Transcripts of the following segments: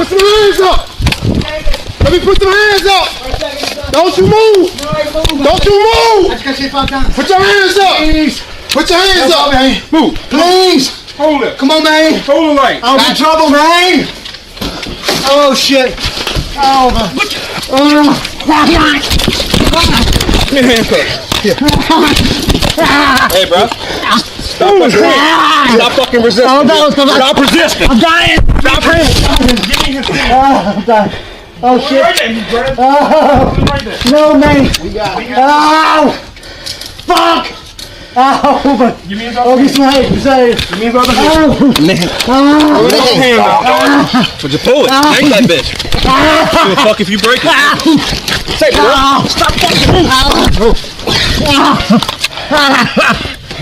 Put some hands up. Let me put some hands up. Don't you move. Don't you move. Put your hands up. Put your hands up, man. Move. Please. Hold it. Come on, man. Hold it right. I'm in trouble, man. Oh, shit. Oh, man. Give me a handcuff. Here. Hey, bro. Stop fucking resisting. Oh, no. Stop resisting. I'm dying. Stop resisting. Give me his hand. I'm dying. Oh, shit. Right there, oh, no, man. We got it. Oh, fuck. Oh, but. Give me his other hand. Give me his other hand. Oh, but you pull it. Take that bitch. Give a fuck if you break it. Say, bro. Stop fucking moving.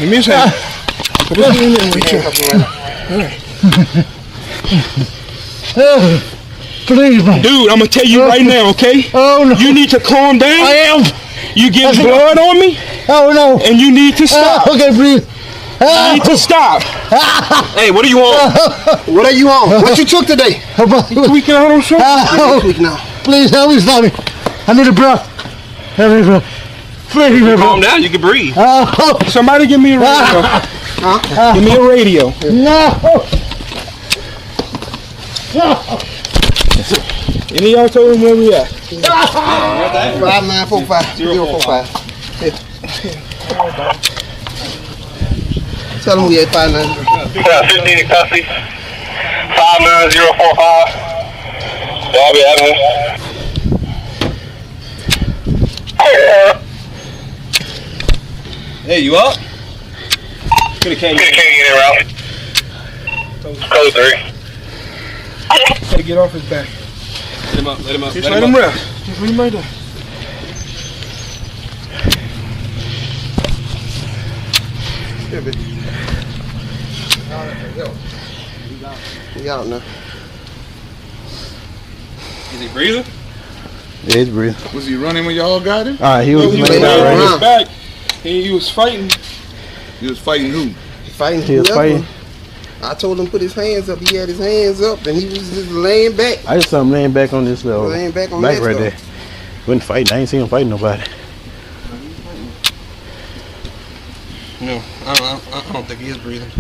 Give me his hand. Put his hand in there. Please, man. Dude, I'm gonna tell you right now, okay? Oh, no. You need to calm down. I am. You getting blood on me? Oh, no. And you need to stop. Okay, breathe. You need to stop. Hey, what are you on? What are you on? What you took today? You tweaking out or something? Tweaking out. Please, help me, stop me. I need a breath. Help me, bro. Please, bro. Calm down, you can breathe. Somebody give me a radio. Give me a radio. No. Any of y'all told him where we at? 5945 045. Tell him we at 59. 15 custody. 59045. Darby Avenue. Hey, you up? Could have came in route. Code 3. Gotta get off his back. Let him up, let him up. Just let him rest. Just leave him right there. Here, bitch. He out now. Is he breathing? Yeah, he's breathing. Was he running when y'all got him? Alright, he was laying out right his back. He was fighting. He was fighting who? He was fighting. I told him to put his hands up. He had his hands up, and he was just laying back. I just saw him laying back on this little back right there. Wasn't fighting. I ain't seen him fighting nobody. No, I don't think he is breathing.